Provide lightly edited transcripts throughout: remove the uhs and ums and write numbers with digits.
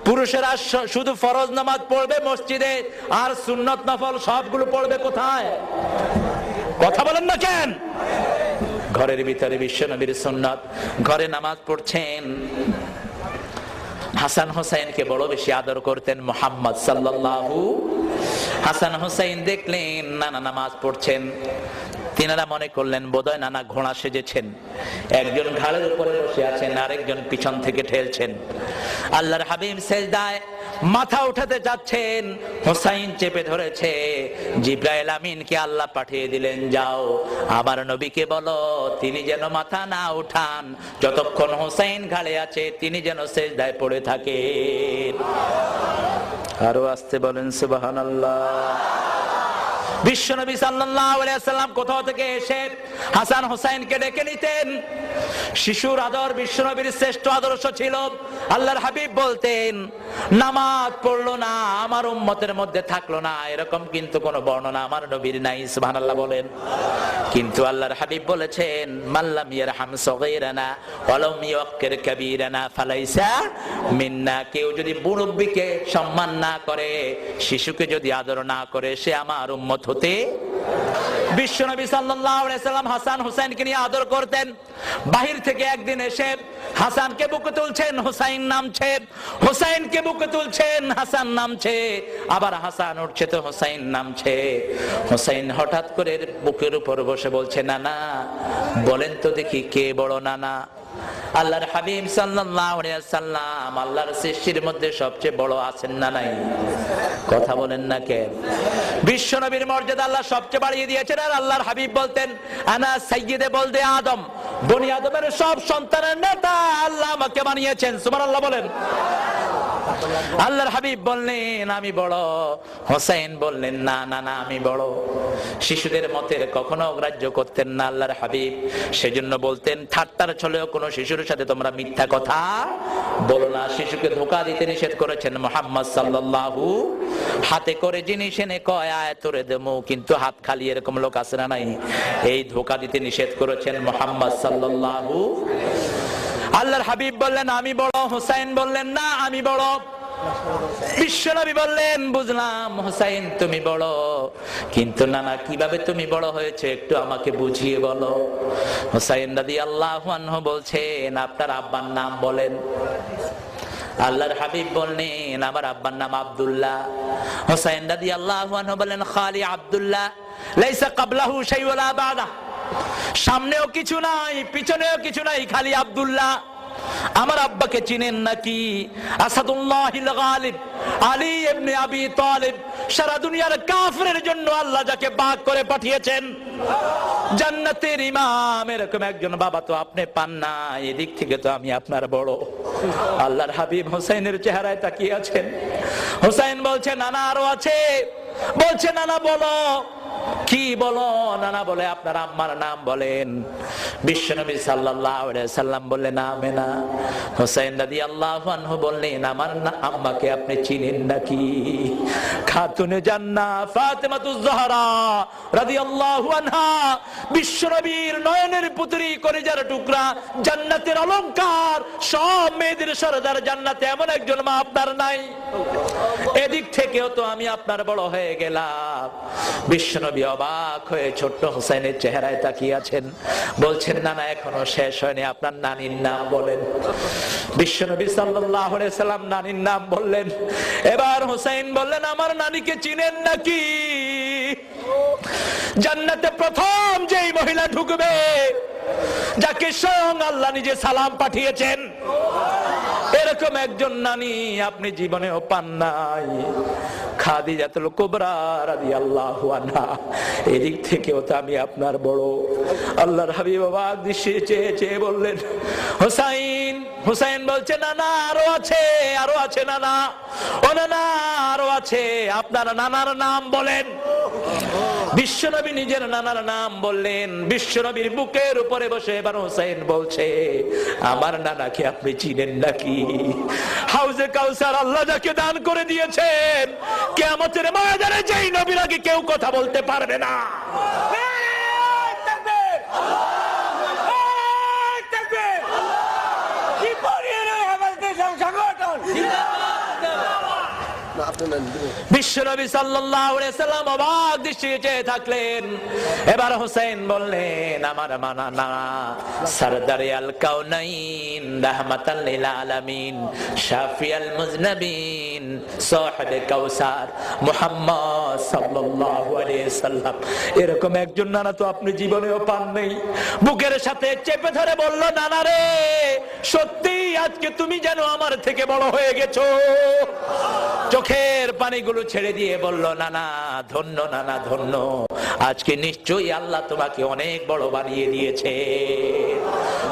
পুরুষেরা শুধু ফরজ নামাজ পড়বে মসজিদে, আর সুন্নত নফল সবগুলো পড়বে কোথায়? কথা বলেন না কেন? ঘরের ভিতরে বিশ্বনবীর সুন্নত, ঘরে নামাজ পড়ছেন। হাসান হোসেনকে বড় বেশি আদর করতেন মুহাম্মদ সাল্লাল্লাহু। হাসান হোসেন দেখলেন নানা নামাজ পড়ছেন, তিনারা মনে করলেন বোধহয় নানা ঘোড়া সেজেছেন। একজন ঘাড়ের উপরে বসে আছেন, আরেকজন পিছন থেকে ঠেলছেন। আল্লাহর হাবিব সেজদায় মাথা উঠাতে যাচ্ছেন, হোসাইন চেপে ধরেছে। জিবরাইল আমিনকে আল্লাহ পাঠিয়ে দিলেন, যাও আমার নবীকে বলো তিনি যেন মাথা না উঠান, যতক্ষণ হোসাইন ঘাড়ে আছে তিনি যেন সেজদায় পড়ে থাকেন। আরো আসতে বলেন সুবহানাল্লাহ। বিশ্বনবী সাল্লাল্লাহু আলাইহি ওয়াসাল্লাম কোথাও থেকে এসে হাসান হোসেনকে ডেকে নিতেন। শিশুর আদর বিশ্বনবীর শ্রেষ্ঠ আদর্শ ছিল। আল্লাহর হাবিব বলতেন, নামাজ পড়লো না, আমার উম্মতের মধ্যে থাকলো না, এরকম কিন্তু কোন বর্ণনা আমার নবীর নাই। সুবহানাল্লাহ বলেন। কিন্তু আল্লাহর হাবিব বলেছেন, মাল্লাম ইয়ারহাম সগীরানা ওয়ালাম ইউক্কির কাবীরানা ফালাইসা মিন্না। কেউ যদি মুরব্বিকে সম্মান না করে, শিশুকে যদি আদর না করে, সে আমার উম্মত হতে। বিশ্বনবী সাল্লাল্লাহু আলাইহি সাল্লাম হাসান হোসেনকে নিয়ে আদর করতেন। বাহির থেকে একদিন এসে হাসানকে বুকে তুলছেন, হোসাইন নামছে, হোসাইনকে বুকে তুলছেন, হাসান নামছে, আবার হাসান উঠছে তো হোসাইন নামছে। হোসাইন হঠাৎ করে বুকের উপর বসে বলছে, নানা বলেন তো দেখি কে বড় নানা? আল্লাহর হাবিব সাল্লাল্লাহু আলাইহি ওয়াসাল্লাম আল্লাহর সৃষ্টির মধ্যে সবচেয়ে বড় আছেন না নাই? কথা বলেন না কেন? বিশ্বনবীর মর্যাদা আল্লাহ সবচেয়ে বাড়িয়ে দিয়েছেন। আর আল্লাহর হাবিব বলতেন, আনা সাইয়্যিদে বলদে আদম, বনি আদমের সব সন্তানের নেতা আল্লাহ আমাকে বানিয়েছেন। সুবহানাল্লাহ বলেন। আল্লাহর হাবিব বললেন আমি বড়, হোসেন বললেন না না না আমি বড়। শিশুদের মতের কখনো অগ্রাহ্য করতেন না আল্লাহর হাবিব। সেজন্য বলতেন, ঠাট্টার ছলেও কোনো শিশুর সাথে তোমরা মিথ্যা কথা বলো না। শিশুকে ধোঁকা দিতে নিষেধ করেছেন মুহাম্মদ সাল্লাল্লাহু। হাতে করে জিনিস এনে কয় আয় তোরে দেবো, কিন্তু হাত খালি এরকম লোক আছে না নাই? এই ধোঁকা দিতে নিষেধ করেছেন মুহাম্মদ সাল্লাল্লাহু। আল্লাহর হাবিব বললেন আমি বড়, হোসেন বললেন না আমি বড়। বিশ্বনবী বললেন, বুঝলাম হোসেন তুমি বড়, কিন্তু নানা কিভাবে তুমি বড় হয়েছে একটু আমাকে বুঝিয়ে বলো। হোসেন রাদিয়াল্লাহু আনহু বলছেন, আপনার আব্বার নাম বলেন। আল্লাহর হাবিব বললেন, আমার আব্বার নাম আব্দুল্লাহ। হোসেন রাদিয়াল্লাহু আনহু বলেন, খালি আব্দুল্লাহ, লাইসা ক্বাবলাহু শাই ওয়ালা বাদা। সামনেও কিছু নাই, পিছনেও কিছু নাই, খালি আব্দুল্লাহ। আমার আব্বাকে চিনেন নাকি? আসাদুল্লাহিল গালিব আলী ইবনে আবি তালিব, সারা দুনিয়ার কাফেরের জন্য আল্লাহ যাকে বাগ করে পাঠিয়েছেন, জান্নাতের ইমাম, এরকম একজন বাবা তো আপনি পান না। এদিক থেকে তো আমি আপনার বড়। আল্লাহর হাবিব হোসেনের চেহারায় তাকিয়ে আছেন। হোসেন বলছে, নানা আরো আছে। বলছে, নানা বলো কি বলো? নানা বলে, আপনার আম্মার নাম বলেন। বিশ্বনবী সাল্লাল্লাহু আলাইহি সাল্লাম বললেন, আমেনা। হোসেন রাদিয়াল্লাহু আনহু বললেন, আমার আম্মাকে আপনি চিনেন নাকি? খাতুনে জান্নাত ফাতেমাতুজ জাহরা রাদিয়াল্লাহু আনহা, বিশ্বনবীর নয়নের পুত্রী, কলিজার টুকরা, জান্নাতের অলংকার, সব মেয়েদের সরদার জান্নাতে এমন একজন মা আপনার নাই। এদিক থেকেও তো আমি আপনার বড় হয়ে গেলাম। বিশ্বনবী অবাক হয়ে ছোট্ট হোসেনের চেহারায় তাকিয়ে আছেন। বলছেন, নানা এখনো শেষ হয়নি, আপনার নানির নাম বলেন। বিশ্বনবী সাল্লাল্লাহু আলাইহি সাল্লাম নানির নাম বললেন। এবার হোসেন বললেন, আমার নানিকে চিনেন নাকি? জান্নাতে প্রথম যেই মহিলা ঢুকবে, যাকে স্বয়ং আল্লাহ নিজে সালাম পাঠিয়েছেন, এরকম একজন নানি আপনি জীবনেও পান নাই, খাদিজাতুল কুবরা রাদিয়াল্লাহু আনহা। এদিক থেকেও তো আমি আপনার বড়। আল্লাহর হাবিব অবাক দৃষ্টি চেয়ে চেয়ে বললেন, হোসাইন। হোসেন বলছে, নানা আরো আছে, আরো আছে নানা। ও নানা আরো আছে, আপনার নানার নাম বলেন। বিশ্বনবী নিজের নানার নাম বললেন। বিশ্বনবীর বুকের উপরে বসে এবার হোসেন বলছে, আমার নানাকে আপনি চিনেন নাকি? হাউজে কাউসার আল্লাহ যাকে দান করে দিয়েছেন, কিয়ামতের ময়দানে যেই নবীর আগে কেউ কথা বলতে পারবে না। কি পরিয়ে আমাদের সংগঠন বিশ্বনবী সাল্লাল্লাহু আলাইহি সাল্লাম অবাক দৃষ্টিতে চেয়ে থাকলেন। এবার হোসেন বললেন, আমার মানা সরদারে আল কাউনাইন রাহমাতাল লিল আলামিন শাফিয়াল মুজনাবিন সাহিবে কাউসার মুহাম্মদ সাল্লাল্লাহু আলাইহি সাল্লাম, এরকম একজন নানা তো আপনি জীবনেও পান নাই। বুকের সাথে চেপে ধরে বলল, নানা রে, সত্যি আজকে তুমি যেন আমার থেকে বড় হয়ে গেছো। চোখের পানিগুলো ছেড়ে দিয়ে বলল, নানা ধন্য, নানা ধন্য, আজকে নিশ্চয়ই আল্লাহ তোমাকে অনেক বড় বানিয়ে দিয়েছে।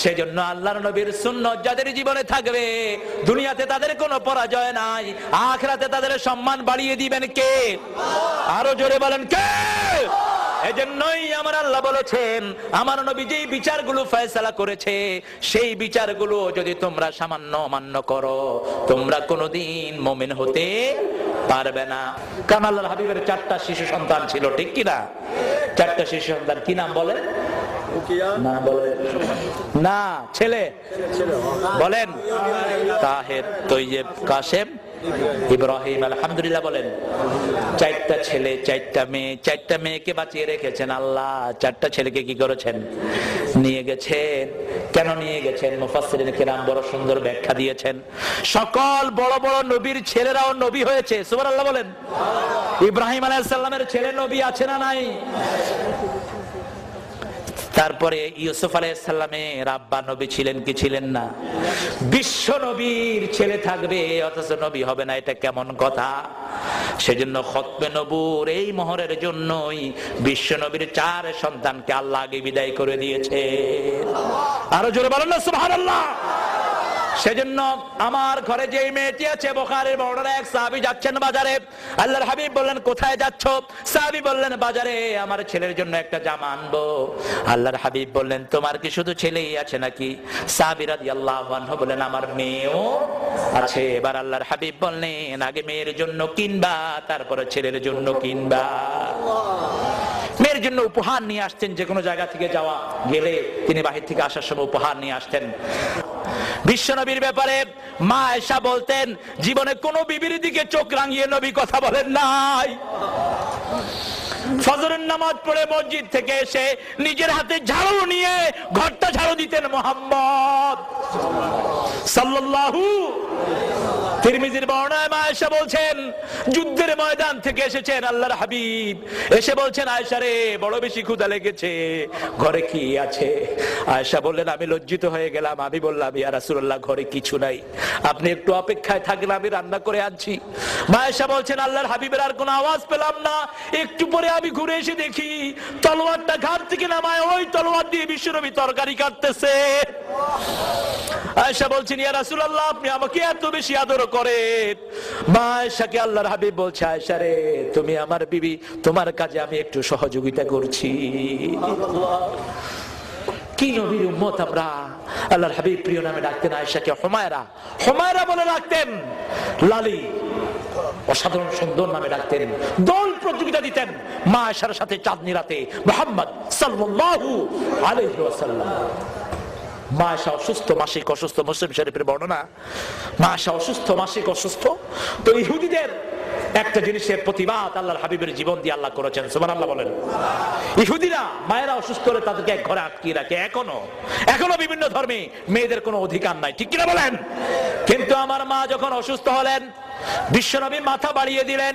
সেজন্য আল্লাহর নবীর সুন্নাত যাদের জীবনে থাকবে, দুনিয়াতে তাদের কোনো পরাজয় নাই, আখিরাতে তাদের সম্মান বাড়িয়ে দিবেন কে? আরো জোরে বলেন কে? এজন্যই আমার আল্লাহ বলেছেন, আমার নবী যেই বিচারগুলো ফয়সালা করেছে, সেই বিচারগুলো যদি তোমরা সামান্য অমান্য করো, তোমরা কোনোদিন মুমিন হতে পারবে না। কারণ আল্লাহর হাবিবের 4টা শিশু সন্তান ছিল, ঠিক কি না? 4টা শিশু সন্তান, কি নাম বলেন? না বলেন না, ছেলে বলেন। তাহের, তৈয়ব, কাসেম, ইব্রাহিম। আলহামদুলিল্লাহ বলেন। 4টা ছেলে, 4টা মেয়ে। 4টা মেয়েকে বাঁচিয়ে রেখেছেন আল্লাহ, 4টা ছেলেকে কি করেছেন? নিয়ে গেছেন। কেন নিয়ে গেছেন? মুফাসসিরিন কিরাম বড় সুন্দর ব্যাখ্যা দিয়েছেন। সকল বড় বড় নবীর ছেলেরাও নবী হয়েছে, সুবহানাল্লাহ বলেন। ইব্রাহিম আলাইহিস সালামের ছেলে নবী আছে না নাই? তারপরে ইউসুফ আলাইহিস সালামের আব্বা নবী ছিলেন কি ছিলেন না? বিশ্ব নবীর ছেলে থাকবে অথচ নবী হবে না, এটা কেমন কথা? সেজন্য খতমে নবুর এই মোহরের জন্যই বিশ্ব নবীর 4 সন্তানকে আল্লাহ আগে বিদায় করে দিয়েছে। আরো জোরে বলেন না সুবহানাল্লাহ। সেজন্য আমার ঘরে যে মেয়েটি আছে, বুখারীর বর্ণনা, এক সাহাবী যাচ্ছেন বাজারে। আল্লাহর হাবিব বললেন, কোথায় যাচ্ছ? সাহাবী বললেন, বাজারে আমার ছেলের জন্য একটা জামা আনবো। আল্লাহর হাবিব বললেন, তোমার কি শুধু ছেলেই আছে নাকি? সাহাবী রাদিয়াল্লাহু আনহু বললেন, আমার মেয়েও আছে। এবার আল্লাহর হাবিব বললেন, আগে মেয়ের জন্য কিনবা, তারপরে ছেলের জন্য কিনবা। মেয়ের জন্য উপহার নিয়ে আসতেন, যে কোনো জায়গা থেকে যাওয়া গেলে তিনি বাহির থেকে আসার সময় উপহার নিয়ে আসতেন। বিশ্বনবীর ব্যাপারে মা আয়েশা বলতেন, জীবনে কোন বিবির দিকে চোখ রাঙিয়ে নবী কথা বলেন নাই। ফজরের নামাজ পড়ে মসজিদ থেকে এসে নিজের হাতে ঝাড়ু নিয়ে ঘরটা ঝাড়ু দিতেন মুহাম্মদ সাল্লাল্লাহু। তিরমিজির বর্ণনায় মা আয়েশা বলছেন, যুদ্ধের ময়দান থেকে এসেছেন আল্লাহর হাবিব, এসে বলছেন, আয়েশা রে, বড় বেশি ক্ষুধা লেগেছে, ঘরে কি আছে? আয়েশা বললেন, আমি লজ্জিত হয়ে গেলাম। আমি বললাম, ইয়া রাসূলুল্লাহ, ঘরে কিছু নাই, আপনি একটু অপেক্ষায় থাকেন, আমি রান্না করে আনছি। মা আয়েশা বলছেন, আল্লাহর হাবিবের আর কোনো আওয়াজ পেলাম না। একটু পরে আমি ঘুরে এসে দেখি তলোয়ারটা ঘাট থেকে নামায় ওই তলোয়ার দিয়ে বিশ্বনবী তরকারি কাটতেছে। আয়েশা বলছেন, ইয়া রাসূলুল্লাহ, আপনি আমাকে এত বেশি আদর করেন। মা আয়েশাকে আল্লাহর হাবিব বলছে, আয়েশা রে, তুমি আমার বিবি, তোমার কাজে আমি একটু সহযোগিতা করছি। কি নবীর উম্মত আমরা! আল্লাহর হাবিব প্রিয় নামে ডাকতেন আয়েশাকে হুমায়রা, হুমায়রা বলে ডাকতেন। লালি, অসাধারণ সুন্দর নামে ডাকতেন। দল প্রতিযোগিতা দিতেন মা আয়েশার সাথে চাঁদনি রাতে মুহাম্মদ সাল্লাল্লাহু আলাইহি ওয়াসাল্লাম। মা আয়েশা অসুস্থ, মাসিক অসুস্থ, মুসলিম শরীফের বর্ণনা। মা আয়েশা অসুস্থ, মাসিক অসুস্থ। তো ইহুদিদের একটা জিনিসের প্রতিবাদ আল্লাহর হাবিবের জীবন দিয়ে আল্লাহ করেছেন, সুবহানাল্লাহ বলেন। ইহুদিরা মায়েরা অসুস্থ হলে তাদেরকে এক ঘরে আটকিয়ে রাখে। এখনো বিভিন্ন ধর্মে মেয়েদের কোনো অধিকার নাই, ঠিক কিনা বলেন? কিন্তু আমার মা যখন অসুস্থ হলেন, বিশ্বনবী মাথা বাড়িয়ে দিলেন,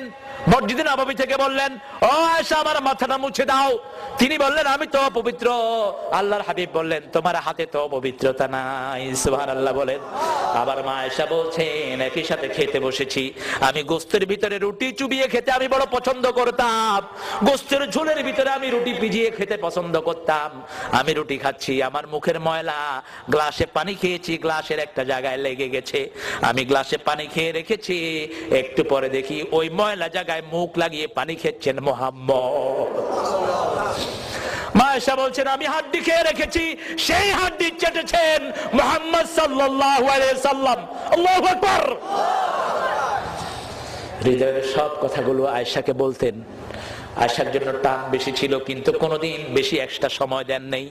মসজিদে নববী থেকে বললেন, ও আয়েশা, আমার মাথাটা মুছে দাও। তিনি বললেন, আমি তো পবিত্র। আল্লাহর হাবিব বললেন, তোমার হাতে তো পবিত্রতা নাই, সুবহানাল্লাহ বলেন। আবার মা আয়েশা বলছেন, একই সাথে খেতে বসেছি, আমি গোস্তের ভিতরে রুটি চুবিয়ে খেতে আমি বড় পছন্দ করতাম। গোস্তের ঝোলের ভিতরে আমি রুটি ভিজিয়ে খেতে পছন্দ করতাম। আমি রুটি খাচ্ছি, আমার মুখের ময়লা, গ্লাসে পানি খেয়েছি, গ্লাসের একটা জায়গায় লেগে গেছে। আমি গ্লাসে পানি খেয়ে রেখেছি, একটু পরে দেখি ওই ময়লা জায়গায় মুখ লাগিয়ে পানি খেচ্ছেন মুহাম্মদ। মা আয়েশা বলছেন, আমি হাড্ডি খেয়ে রেখেছি, সেই হাড্ডি চেটেছেন মুহাম্মদ সাল্লাল্লাহু আলাইহি ওয়াসাল্লাম। আল্লাহু আকবার। হৃদয়ের সব কথাগুলো আয়েশাকে বলতেন। আয়েশার জন্য টান বেশি ছিল, কিন্তু কোনোদিন বেশি এক্সট্রা সময় দেন নাই।